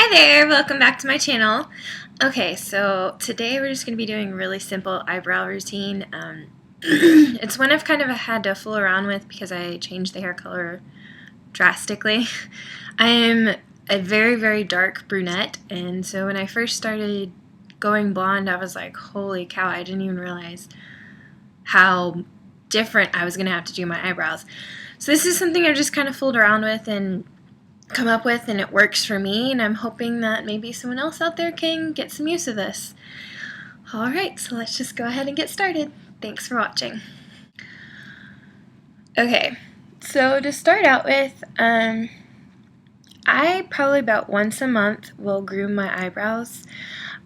Hi there, welcome back to my channel. Okay, so today we're just going to be doing a really simple eyebrow routine. It's one I've kind of had to fool around with because I changed the hair color drastically. I'm a very, very dark brunette, and so when I first started going blonde, I was like, holy cow, I didn't even realize how different I was going to have to do my eyebrows. So this is something I've just kind of fooled around with and come up with, and it works for me, and I'm hoping that maybe someone else out there can get some use of this. Alright, so let's just go ahead and get started. Thanks for watching. Okay, so to start out with, I probably about once a month will groom my eyebrows.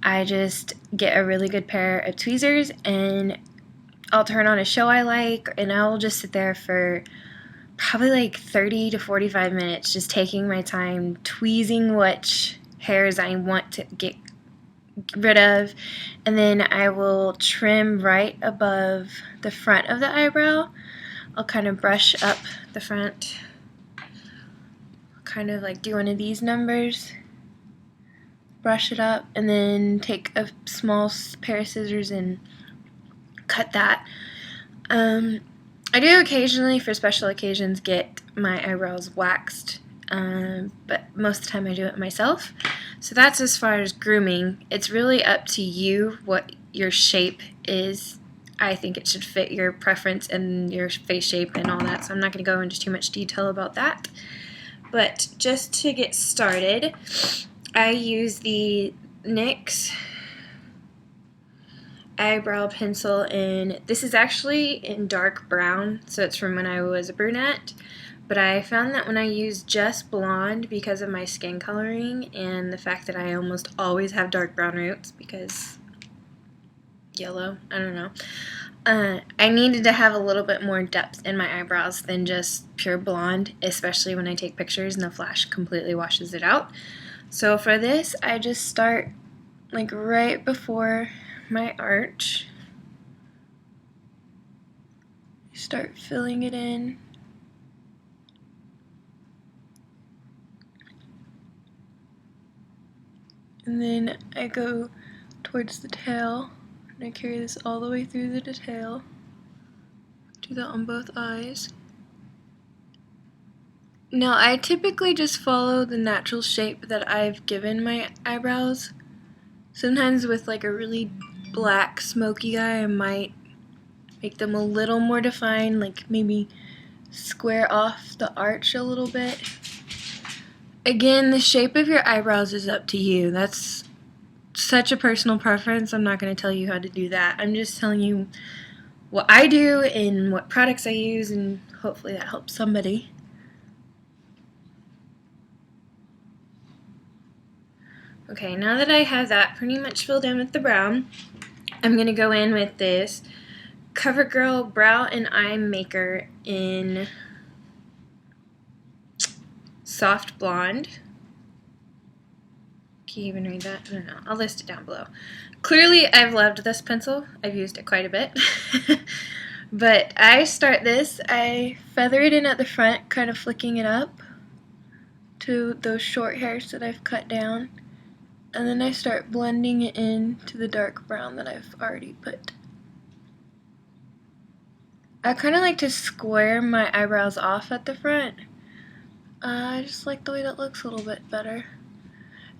I just get a really good pair of tweezers and I'll turn on a show I like, and I'll just sit there for probably like 30 to 45 minutes just taking my time tweezing which hairs I want to get rid of, and then I will trim right above the front of the eyebrow. I'll kind of brush up the front, kind of like do one of these numbers, brush it up, and then take a small pair of scissors and cut that. I do occasionally, for special occasions, get my eyebrows waxed, but most of the time I do it myself. So that's as far as grooming. It's really up to you what your shape is. I think it should fit your preference and your face shape and all that, so I'm not going to go into too much detail about that. But just to get started, I use the NYX eyebrow pencil, and this is actually in dark brown, so it's from when I was a brunette, but I found that when I use just blonde, because of my skin coloring and the fact that I almost always have dark brown roots because yellow, I don't know, I needed to have a little bit more depth in my eyebrows than just pure blonde, especially when I take pictures and the flash completely washes it out. So for this, I just start like right before my arch. Start filling it in. And then I go towards the tail, and I carry this all the way through the tail. Do that on both eyes. Now I typically just follow the natural shape that I've given my eyebrows. Sometimes with like a really black smoky eye, I might make them a little more defined, like maybe square off the arch a little bit. Again, the shape of your eyebrows is up to you. That's such a personal preference. I'm not going to tell you how to do that. I'm just telling you what I do and what products I use, and hopefully that helps somebody. Okay, now that I have that pretty much filled in with the brown, I'm going to go in with this Covergirl Brow and Eye Maker in Soft Blonde. Can you even read that? I don't know. I'll list it down below. Clearly, I've loved this pencil. I've used it quite a bit. But I start this, I feather it in at the front, kind of flicking it up to those short hairs that I've cut down. And then I start blending it in to the dark brown that I've already put. I kind of like to square my eyebrows off at the front. I just like the way that looks a little bit better.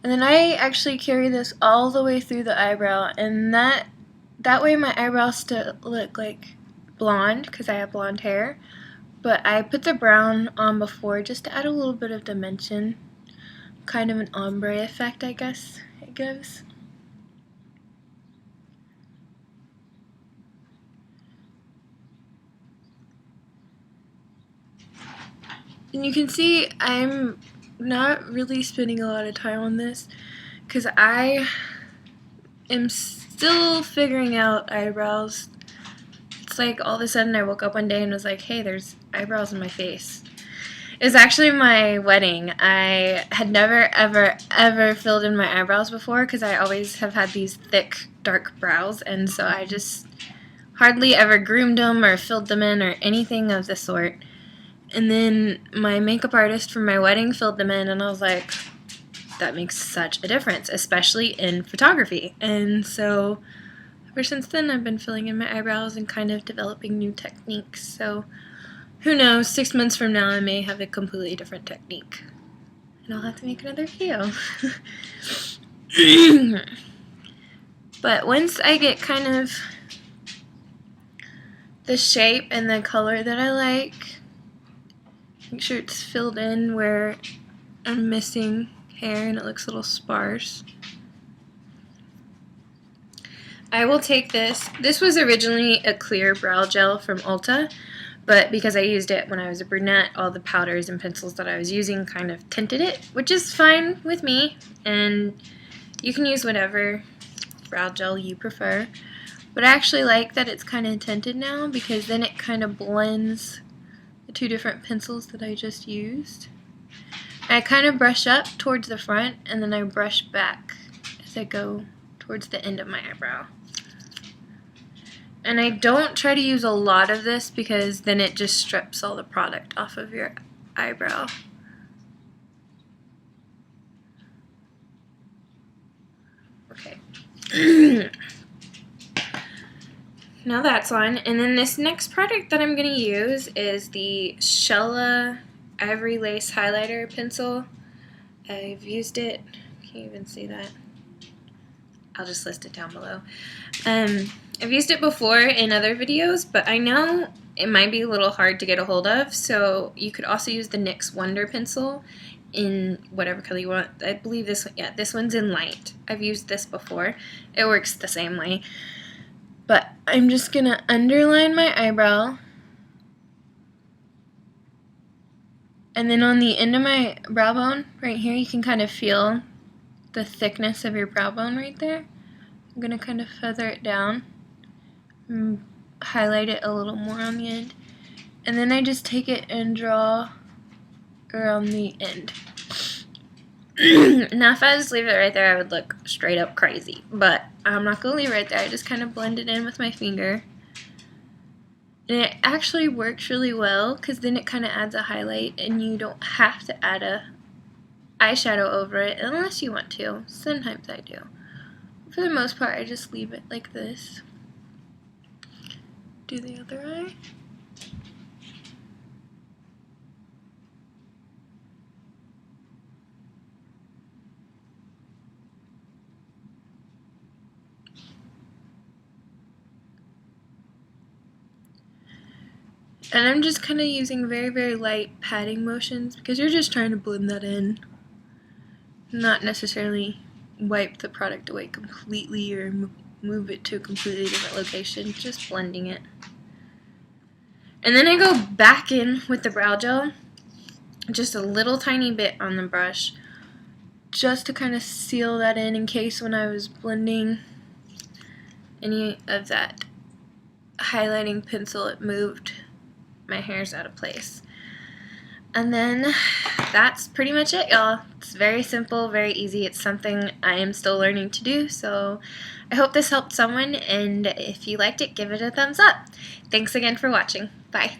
And then I actually carry this all the way through the eyebrow, and that way my eyebrows still look like blonde because I have blonde hair. But I put the brown on before just to add a little bit of dimension. Kind of an ombre effect, I guess it gives. And you can see I'm not really spending a lot of time on this because I am still figuring out eyebrows. It's like all of a sudden I woke up one day and was like, hey, there's eyebrows in my face. It was actually my wedding. I had never, ever, ever filled in my eyebrows before because I always have had these thick, dark brows, and so I just hardly ever groomed them or filled them in or anything of the sort. And then my makeup artist for my wedding filled them in, and I was like, that makes such a difference, especially in photography. And so ever since then, I've been filling in my eyebrows and kind of developing new techniques. So who knows, 6 months from now, I may have a completely different technique. And I'll have to make another video. But once I get kind of the shape and the color that I like, make sure it's filled in where I'm missing hair and it looks a little sparse. I will take this. This was originally a clear brow gel from Ulta, but because I used it when I was a brunette, all the powders and pencils that I was using kind of tinted it, which is fine with me, and you can use whatever brow gel you prefer. But I actually like that it's kind of tinted now, because then it kind of blends the two different pencils that I just used. I kind of brush up towards the front, and then I brush back as I go towards the end of my eyebrow. And I don't try to use a lot of this, because then it just strips all the product off of your eyebrow. Okay. Now that's on. And then this next product that I'm going to use is the Chella Ivory Lace Highlighter Pencil. I've used it. Can't even see that. I'll just list it down below. I've used it before in other videos, but I know it might be a little hard to get a hold of, so you could also use the NYX Wonder Pencil in whatever color you want. I believe this one, yeah, this one's in light. I've used this before. It works the same way. But I'm just going to underline my eyebrow. And then on the end of my brow bone, right here, you can kind of feel the thickness of your brow bone right there. I'm going to kind of feather it down and highlight it a little more on the end. And then I just take it and draw around the end. Now if I just leave it right there, I would look straight up crazy. But I'm not going to leave it right there. I just kind of blend it in with my finger. And it actually works really well, because then it kind of adds a highlight and you don't have to add a eyeshadow over it unless you want to. Sometimes I do. For the most part, I just leave it like this. Do the other eye. And I'm just kind of using very, very light patting motions, because you're just trying to blend that in. Not necessarily wipe the product away completely or move it to a completely different location, just blending it. And then I go back in with the brow gel, just a little tiny bit on the brush, just to kind of seal that in case when I was blending any of that highlighting pencil it moved my hairs out of place. And then that's pretty much it, y'all. It's very simple, very easy. It's something I am still learning to do, so I hope this helped someone, and if you liked it, give it a thumbs up. Thanks again for watching. Bye.